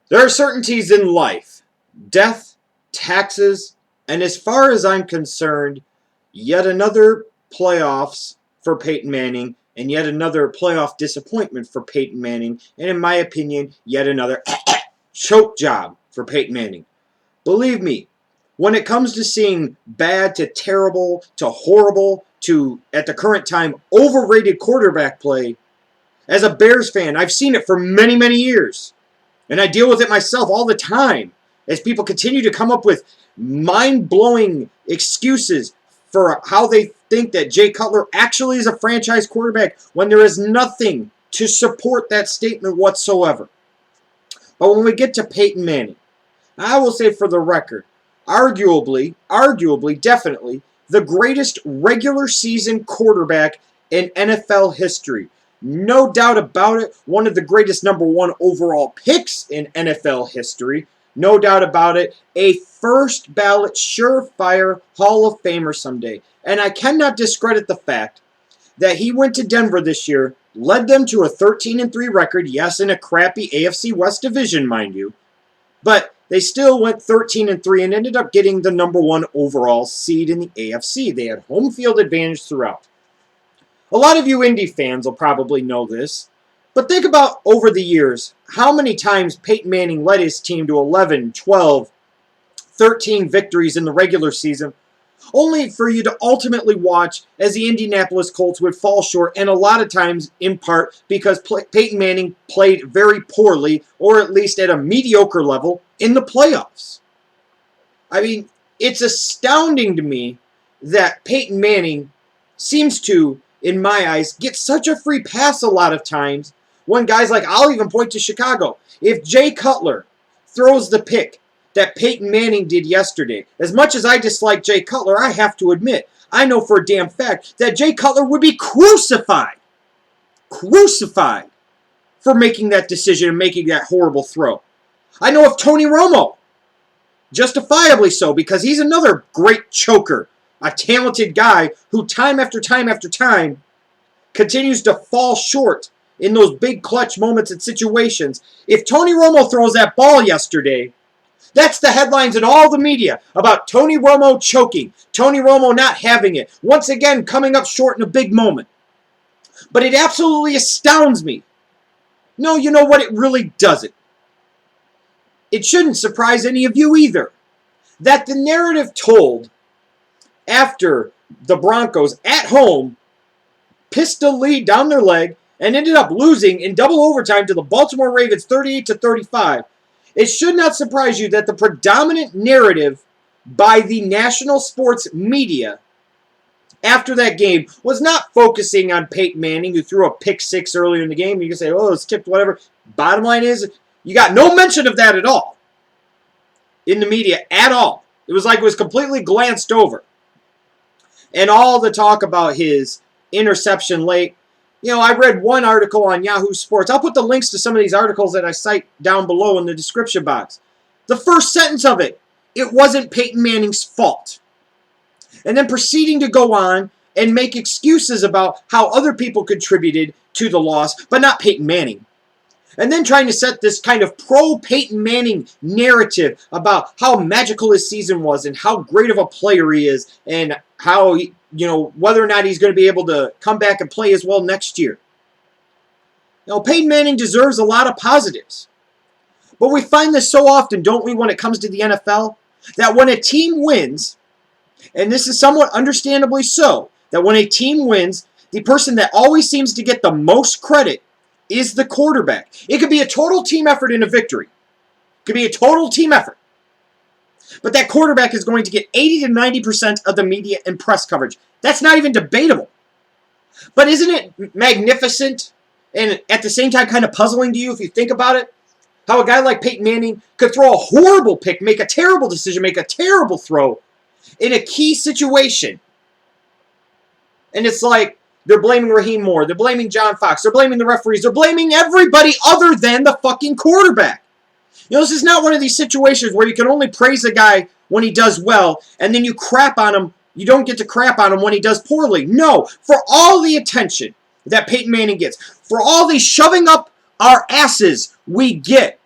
There are certainties in life: death, taxes, and as far as I'm concerned, yet another playoffs for Peyton Manning, and yet another playoff disappointment for Peyton Manning, and in my opinion, yet another choke job for Peyton Manning. Believe me, when it comes to seeing bad to terrible to horrible to, at the current time, overrated quarterback play, as a Bears fan, I've seen it for many, many years. And I deal with it myself all the time as people continue to come up with mind-blowing excuses for how they think that Jay Cutler actually is a franchise quarterback when there is nothing to support that statement whatsoever. But when we get to Peyton Manning, I will say for the record, arguably, definitely, the greatest regular season quarterback in NFL history. No doubt about it, one of the greatest number one overall picks in NFL history. No doubt about it, a first ballot surefire Hall of Famer someday. And I cannot discredit the fact that he went to Denver this year, led them to a 13-3 record, yes, in a crappy AFC West division, mind you. But they still went 13-3 and ended up getting the number one overall seed in the AFC. They had home field advantage throughout. A lot of you Indy fans will probably know this, but think about over the years how many times Peyton Manning led his team to 11, 12, 13 victories in the regular season, only for you to ultimately watch as the Indianapolis Colts would fall short, and a lot of times in part because Peyton Manning played very poorly, or at least at a mediocre level, in the playoffs. I mean, it's astounding to me that Peyton Manning seems to, in my eyes, get such a free pass a lot of times when guys like, I'll even point to Chicago. If Jay Cutler throws the pick that Peyton Manning did yesterday, as much as I dislike Jay Cutler, I have to admit, I know for a damn fact that Jay Cutler would be crucified for making that decision and making that horrible throw. I know of Tony Romo, justifiably so, because he's another great choker, a talented guy who time after time after time continues to fall short in those big clutch moments and situations. If Tony Romo throws that ball yesterday, that's the headlines in all the media about Tony Romo choking, Tony Romo not having it, once again coming up short in a big moment. But it absolutely astounds me. No, you know what? It really doesn't. It shouldn't surprise any of you either that the narrative told after the Broncos at home pissed a lead down their leg and ended up losing in double overtime to the Baltimore Ravens 38-35. It should not surprise you that the predominant narrative by the national sports media after that game was not focusing on Peyton Manning, who threw a pick six earlier in the game. You can say, oh, it's tipped, whatever. Bottom line is, you got no mention of that at all in the media at all. It was like it was completely glanced over. And all the talk about his interception late. You know, I read one article on Yahoo Sports. I'll put the links to some of these articles that I cite down below in the description box. The first sentence of it, it wasn't Peyton Manning's fault. And then proceeding to go on and make excuses about how other people contributed to the loss, but not Peyton Manning. And then trying to set this kind of pro-Peyton Manning narrative about how magical his season was and how great of a player he is and how, you know, whether or not he's going to be able to come back and play as well next year. You know, Peyton Manning deserves a lot of positives. But we find this so often, don't we, when it comes to the NFL, that when a team wins, and this is somewhat understandably so, that when a team wins, the person that always seems to get the most credit is the quarterback. It could be a total team effort in a victory. It could be a total team effort. But that quarterback is going to get 80 to 90% of the media and press coverage. That's not even debatable. But isn't it magnificent and at the same time kind of puzzling to you if you think about it? How a guy like Peyton Manning could throw a horrible pick, make a terrible decision, make a terrible throw in a key situation. And it's like, they're blaming Raheem Moore. They're blaming John Fox. They're blaming the referees. They're blaming everybody other than the fucking quarterback. You know, this is not one of these situations where you can only praise a guy when he does well, and then you crap on him. You don't get to crap on him when he does poorly. No, for all the attention that Peyton Manning gets, for all the shoving up our asses we get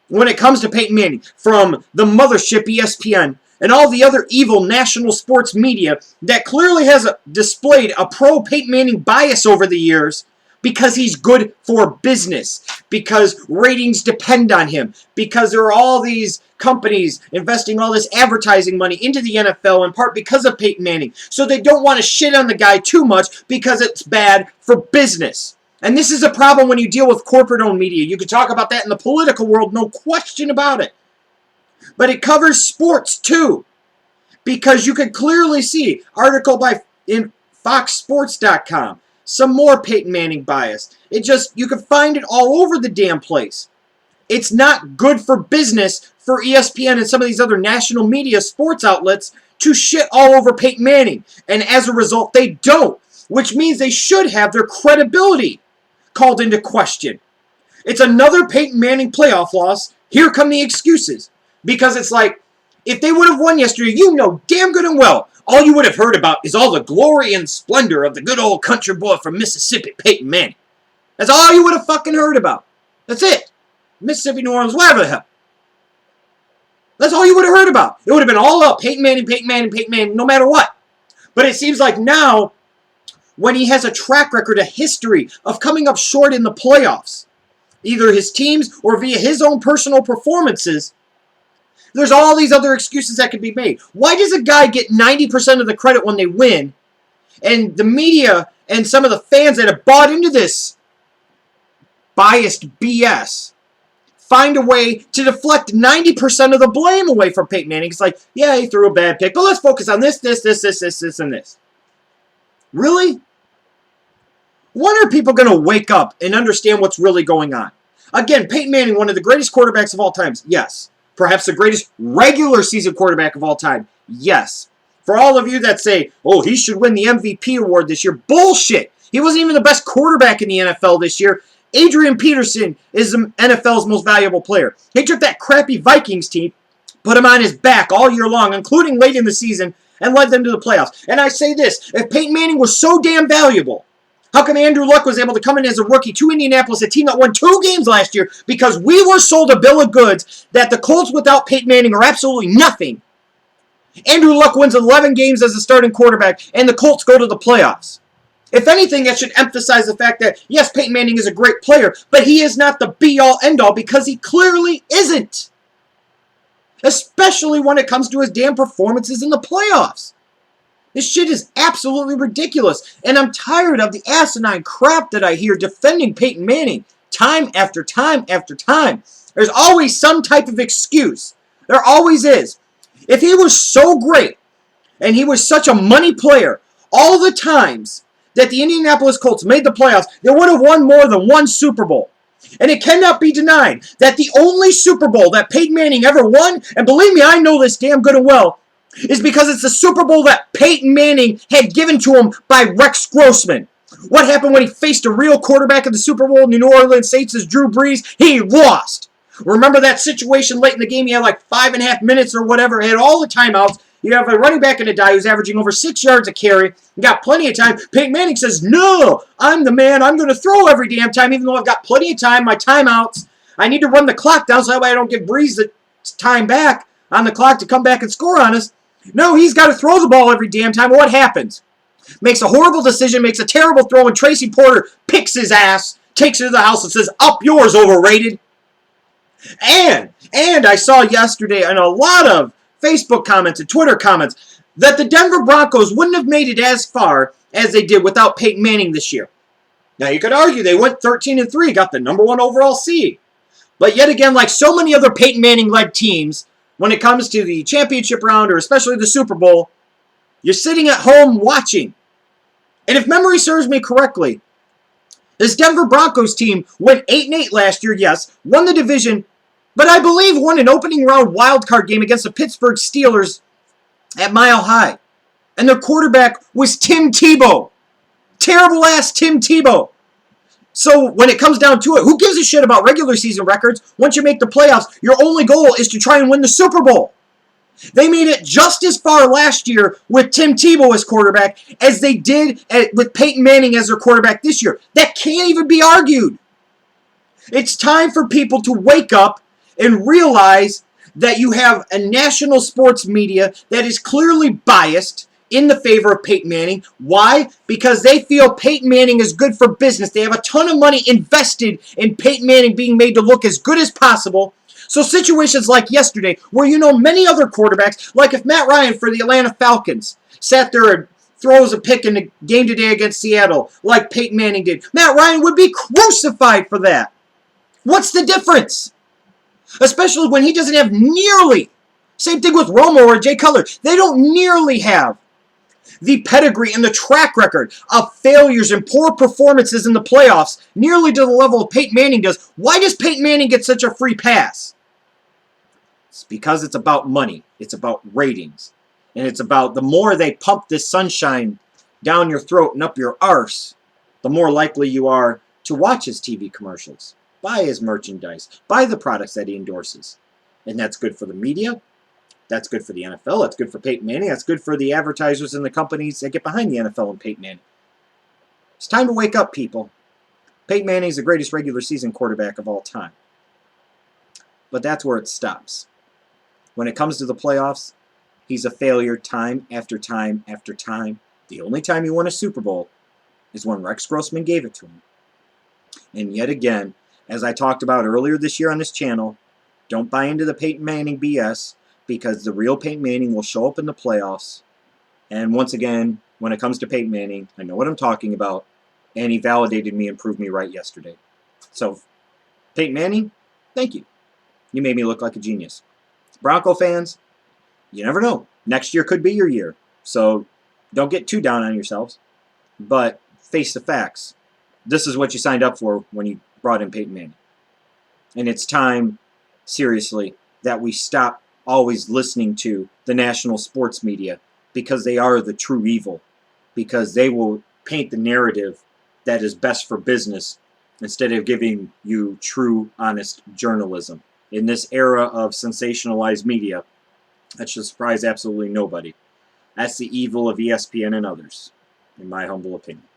when it comes to Peyton Manning, from the mothership ESPN and all the other evil national sports media that clearly has displayed a pro-Peyton Manning bias over the years because he's good for business, because ratings depend on him, because there are all these companies investing all this advertising money into the NFL in part because of Peyton Manning. So they don't want to shit on the guy too much because it's bad for business. And this is a problem when you deal with corporate-owned media. You could talk about that in the political world, no question about it. But it covers sports too, because you could clearly see article in FoxSports.com. Some more Peyton Manning bias. You can find it all over the damn place. It's not good for business for ESPN and some of these other national media sports outlets to shit all over Peyton Manning. And as a result, they don't. Which means they should have their credibility called into question. It's another Peyton Manning playoff loss. Here come the excuses. Because it's like, if they would have won yesterday, you know damn good and well, all you would have heard about is all the glory and splendor of the good old country boy from Mississippi, Peyton Manning. That's all you would have fucking heard about. That's it. Mississippi, New Orleans, whatever the hell. That's all you would have heard about. It would have been all up. Peyton Manning, Peyton Manning, Peyton Manning, no matter what. But it seems like now, when he has a track record, a history of coming up short in the playoffs, either his teams or via his own personal performances, there's all these other excuses that could be made. Why does a guy get 90% of the credit when they win, and the media and some of the fans that have bought into this biased BS find a way to deflect 90% of the blame away from Peyton Manning? It's like, yeah, he threw a bad pick, but let's focus on this, and this. Really? When are people going to wake up and understand what's really going on? Again, Peyton Manning, one of the greatest quarterbacks of all time, yes. Perhaps the greatest regular season quarterback of all time, yes. For all of you that say, oh, he should win the MVP award this year, bullshit. He wasn't even the best quarterback in the NFL this year. Adrian Peterson is the NFL's most valuable player. He took that crappy Vikings team, put him on his back all year long, including late in the season, and led them to the playoffs. And I say this, if Peyton Manning was so damn valuable, how come Andrew Luck was able to come in as a rookie to Indianapolis, a team that won 2 games last year, because we were sold a bill of goods that the Colts without Peyton Manning are absolutely nothing. Andrew Luck wins 11 games as a starting quarterback, and the Colts go to the playoffs. If anything, that should emphasize the fact that, yes, Peyton Manning is a great player, but he is not the be-all, end-all, because he clearly isn't. Especially when it comes to his damn performances in the playoffs. This shit is absolutely ridiculous, and I'm tired of the asinine crap that I hear defending Peyton Manning time after time after time. There's always some type of excuse. There always is. If he was so great, and he was such a money player, all the times that the Indianapolis Colts made the playoffs, they would have won more than 1 Super Bowl. And it cannot be denied that the only Super Bowl that Peyton Manning ever won, and believe me, I know this damn good and well, is because it's the Super Bowl that Peyton Manning had given to him by Rex Grossman. What happened when he faced a real quarterback in the Super Bowl in the New Orleans Saints as Drew Brees? He lost. Remember that situation late in the game? He had like 5.5 minutes or whatever. He had all the timeouts. You have a running back in a die who's averaging over 6 yards a carry. You got plenty of time. Peyton Manning says, no, I'm the man. I'm going to throw every damn time, even though I've got plenty of time. My timeouts. I need to run the clock down so that way I don't give Brees the time back on the clock to come back and score on us. No, he's got to throw the ball every damn time. What happens? Makes a horrible decision, makes a terrible throw, and Tracy Porter picks his ass, takes it to the house, and says, up yours, overrated. And I saw yesterday in a lot of Facebook comments and Twitter comments that the Denver Broncos wouldn't have made it as far as they did without Peyton Manning this year. Now, you could argue they went 13-3, got the #1 overall seed. But yet again, like so many other Peyton Manning-led teams, when it comes to the championship round or especially the Super Bowl, you're sitting at home watching. And if memory serves me correctly, this Denver Broncos team went 8-8 last year, yes, won the division, but I believe won an opening round wildcard game against the Pittsburgh Steelers at Mile High. And their quarterback was Tim Tebow. Terrible-ass Tim Tebow. So when it comes down to it, who gives a shit about regular season records? Once you make the playoffs, your only goal is to try and win the Super Bowl. They made it just as far last year with Tim Tebow as quarterback as they did with Peyton Manning as their quarterback this year. That can't even be argued. It's time for people to wake up and realize that you have a national sports media that is clearly biased in the favor of Peyton Manning. Why? Because they feel Peyton Manning is good for business. They have a ton of money invested in Peyton Manning being made to look as good as possible. So situations like yesterday, where you know many other quarterbacks, like if Matt Ryan for the Atlanta Falcons sat there and throws a pick in the game today against Seattle, like Peyton Manning did, Matt Ryan would be crucified for that. What's the difference? Especially when he doesn't have nearly, same thing with Romo or Jay Cutler, they don't nearly have the pedigree and the track record of failures and poor performances in the playoffs, nearly to the level of Peyton Manning does. Why does Peyton Manning get such a free pass? It's because it's about money. It's about ratings. And it's about the more they pump this sunshine down your throat and up your arse, the more likely you are to watch his TV commercials, buy his merchandise, buy the products that he endorses. And that's good for the media. That's good for the NFL. That's good for Peyton Manning. That's good for the advertisers and the companies that get behind the NFL and Peyton Manning. It's time to wake up, people. Peyton Manning is the greatest regular season quarterback of all time. But that's where it stops. When it comes to the playoffs, he's a failure time after time after time. The only time he won a Super Bowl is when Rex Grossman gave it to him. And yet again, as I talked about earlier this year on this channel, don't buy into the Peyton Manning BS, because the real Peyton Manning will show up in the playoffs. And once again, when it comes to Peyton Manning, I know what I'm talking about, and he validated me and proved me right yesterday. So, Peyton Manning, thank you. You made me look like a genius. Bronco fans, you never know. Next year could be your year. So, don't get too down on yourselves, but face the facts. This is what you signed up for when you brought in Peyton Manning. And it's time, seriously, that we stop always listening to the national sports media, because they are the true evil, because they will paint the narrative that is best for business instead of giving you true, honest journalism. In this era of sensationalized media, that should surprise absolutely nobody. That's the evil of ESPN and others, in my humble opinion.